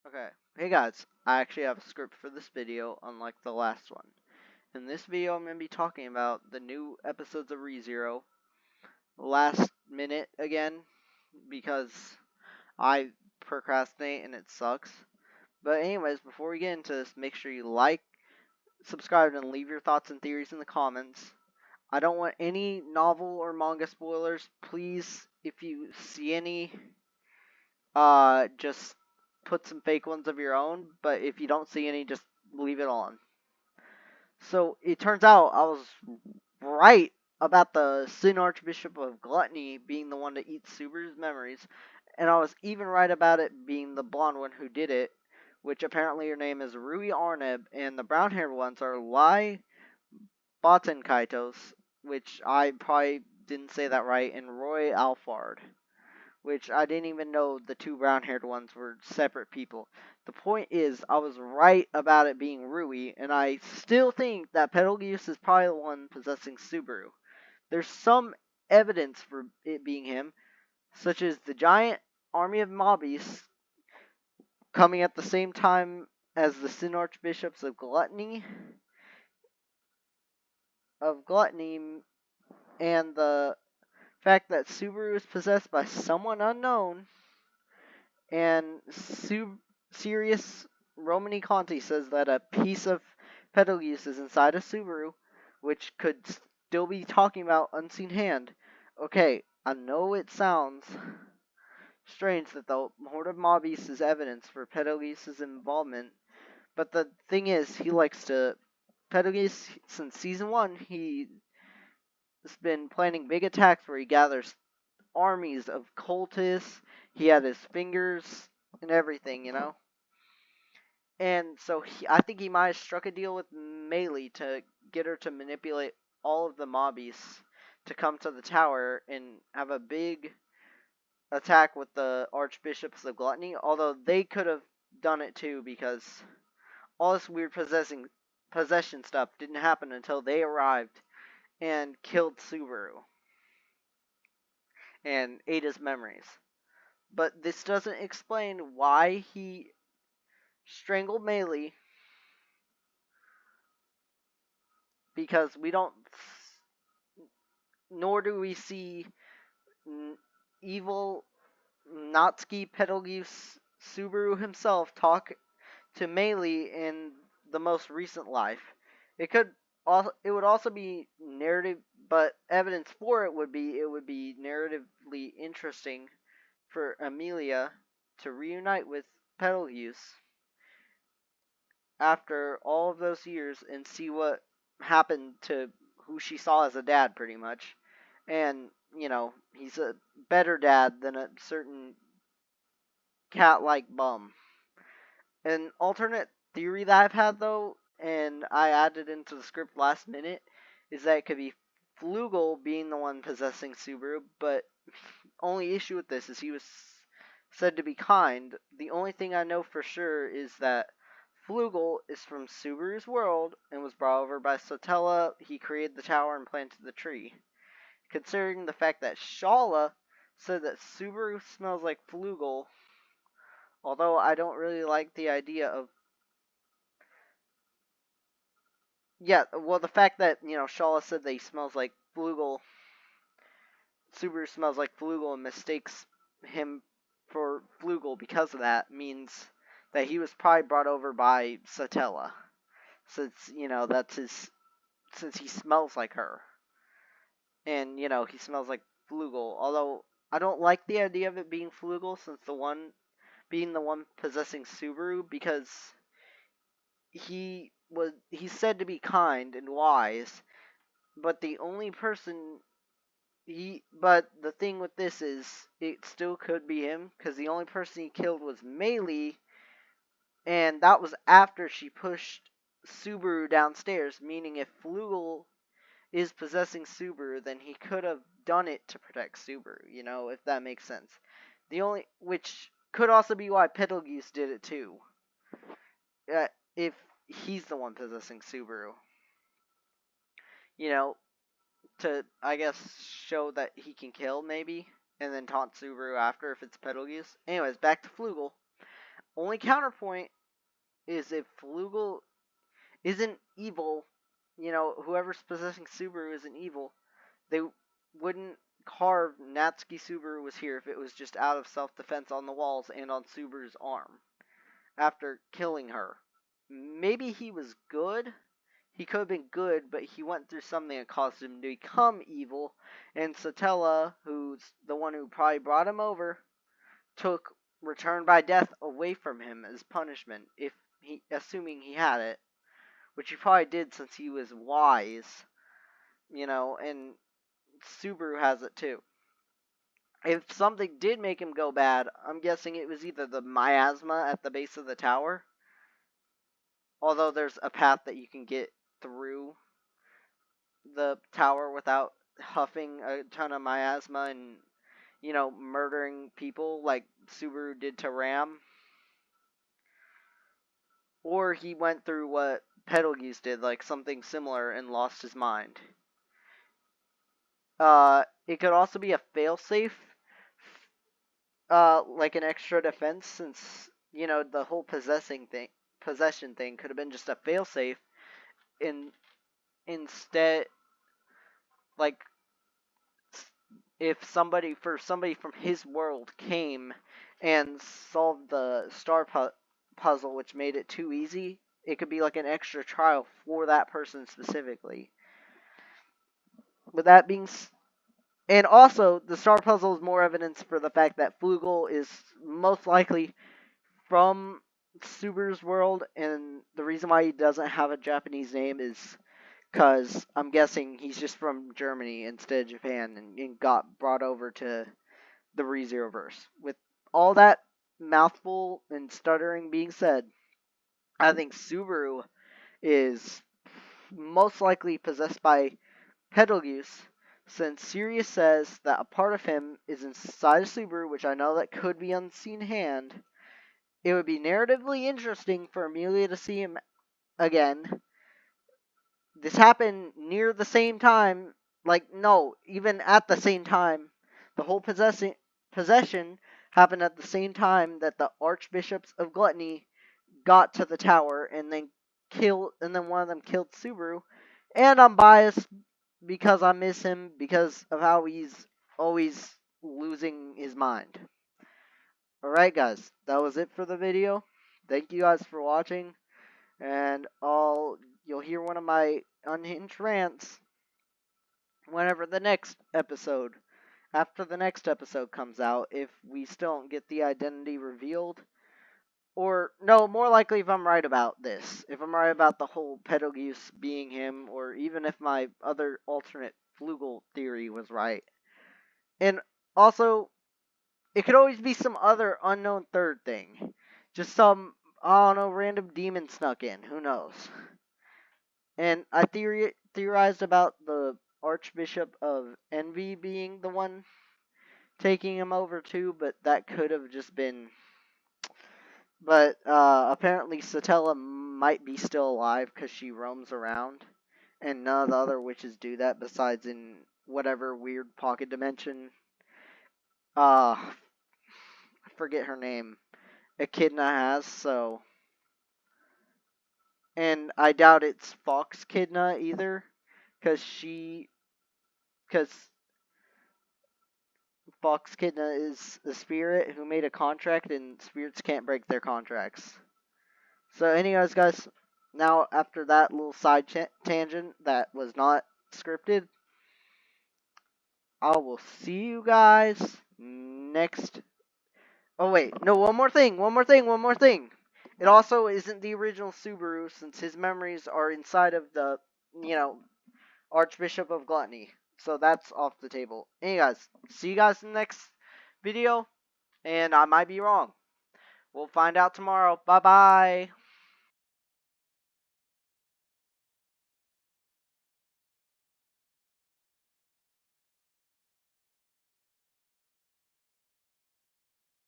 Okay, hey guys, I actually have a script for this video, unlike the last one. In this video, I'm going to be talking about the new episodes of ReZero, last minute again, because I procrastinate and it sucks. But anyways, before we get into this, make sure you like, subscribe, and leave your thoughts and theories in the comments. I don't want any novel or manga spoilers. Please, if you see any, just put some fake ones of your own, but if you don't see any, just leave it on. So it turns out I was right about the Sin Archbishop of Gluttony being the one to eat Subaru's memories, and I was even right about it being the blonde one who did it, which apparently her name is Rui Arneb, and the brown haired ones are Lai Botankaitos, which I probably didn't say that right, and Roy Alfard, which I didn't even know the two brown-haired ones were separate people. The point is, I was right about it being Rui, and I still think that Petelgeuse is probably the one possessing Subaru. There's some evidence for it being him, such as the giant army of mobbies coming at the same time as the Sin Archbishops of Gluttony, and the fact that Subaru is possessed by someone unknown. And Sirius Romani Conti says that a piece of Petelgeuse is inside a Subaru, which could still be talking about Unseen Hand. Okay, I know it sounds strange that the Horde of Mobbies is evidence for Petelgeuse's involvement, but the thing is, he likes to. Petelgeuse, since season 1, he's been planning big attacks where he gathers armies of cultists. He had his fingers and everything, you know? And so I think he might have struck a deal with Melee to get her to manipulate all of the mobbies to come to the tower and have a big attack with the Archbishops of Gluttony. Although they could have done it too, because all this weird possession stuff didn't happen until they arrived and killed Subaru and ate his memories. But this doesn't explain why he strangled Melee, because we don't, nor do we see evil Natsuki Petelgeuse Subaru himself talk to Melee in the most recent life. It would also be narrative, but evidence for it would be narratively interesting for Amelia to reunite with Petelgeuse after all of those years and see what happened to who she saw as a dad, pretty much. And, you know, he's a better dad than a certain cat-like bum. An alternate theory that I've had, though, and I added into the script last minute, is that it could be Flugel being the one possessing Subaru, but only issue with this is he was said to be kind. The only thing I know for sure is that Flugel is from Subaru's world and was brought over by Sotella. He created the tower and planted the tree. Considering the fact that Shala said that Subaru smells like Flugel, although I don't really like the idea of... Yeah, well, the fact that, you know, Shala said that he smells like Flugel, Subaru smells like Flugel and mistakes him for Flugel because of that means that he was probably brought over by Sotella. Since, you know, since he smells like her. And, you know, he smells like Flugel. Although, I don't like the idea of it being Flugel, since being the one possessing Subaru, because he's said to be kind and wise, but the only person but the thing with this is, it still could be him, because the only person he killed was Melee, and that was after she pushed Subaru downstairs, meaning if Flugel is possessing Subaru, then he could have done it to protect Subaru, you know, if that makes sense. Which could also be why Petelgeuse did it too. If he's the one possessing Subaru. You know, to, I guess, show that he can kill, maybe, and then taunt Subaru after if it's Petelgeuse. Anyways, back to Flugel. Only counterpoint is if Flugel isn't evil, whoever's possessing Subaru isn't evil, they wouldn't carve Natsuki Subaru was here if it was just out of self-defense on the walls and on Subaru's arm after killing her. Maybe he was good. He could have been good, but he went through something that caused him to become evil. And Satella, who's the one who probably brought him over, took Return by Death away from him as punishment, assuming he had it, which he probably did since he was wise, and Subaru has it too. If something did make him go bad, I'm guessing it was either the miasma at the base of the tower, although there's a path that you can get through the tower without huffing a ton of miasma and, murdering people like Subaru did to Ram. Or he went through what Petelgeuse did, like something similar, and lost his mind. It could also be a failsafe, like an extra defense, since, the whole possession thing could have been just a failsafe. Instead, like, if somebody from his world came and solved the star puzzle, which made it too easy, it could be like an extra trial for that person specifically. With that being, and also the star puzzle is more evidence for the fact that Flugel is most likely from Subaru's world, and the reason why he doesn't have a Japanese name is because I'm guessing he's just from Germany instead of Japan and got brought over to the ReZeroverse. With all that mouthful and stuttering being said, I think Subaru is most likely possessed by Petelgeuse, since Sirius says that a part of him is inside of Subaru, which I know that could be unseen hand. It would be narratively interesting for Amelia to see him again. This happened near the same time, even at the same time. The whole possession happened at the same time that the Archbishops of Gluttony got to the tower, and then one of them killed Subaru. And I'm biased because I miss him because of how he's always losing his mind. Alright guys, that was it for the video. Thank you guys for watching, and you'll hear one of my unhinged rants whenever after the next episode comes out, if we still don't get the identity revealed. Or, no, more likely if I'm right about this. If I'm right about the whole Petelgeuse being him, or even if my other alternate Flugel theory was right. And also, it could always be some other unknown third thing. Just some, I don't know, random demon snuck in. Who knows? And I theorized about the Archbishop of Envy being the one taking him over too, but that could have just been... But apparently Satella might be still alive because she roams around, and none of the other witches do that besides in whatever weird pocket dimension. I forget her name. Echidna has, so... And I doubt it's Fox Kidna either, because Fox Kidna is a spirit who made a contract, and spirits can't break their contracts. So anyways, guys, now after that little side tangent that was not scripted, I will see you guys next... Oh wait, no, one more thing. It also isn't the original Subaru, since his memories are inside of the, Archbishop of Gluttony. So that's off the table. Anyway, guys, see you guys in the next video, and I might be wrong. We'll find out tomorrow. Bye-bye.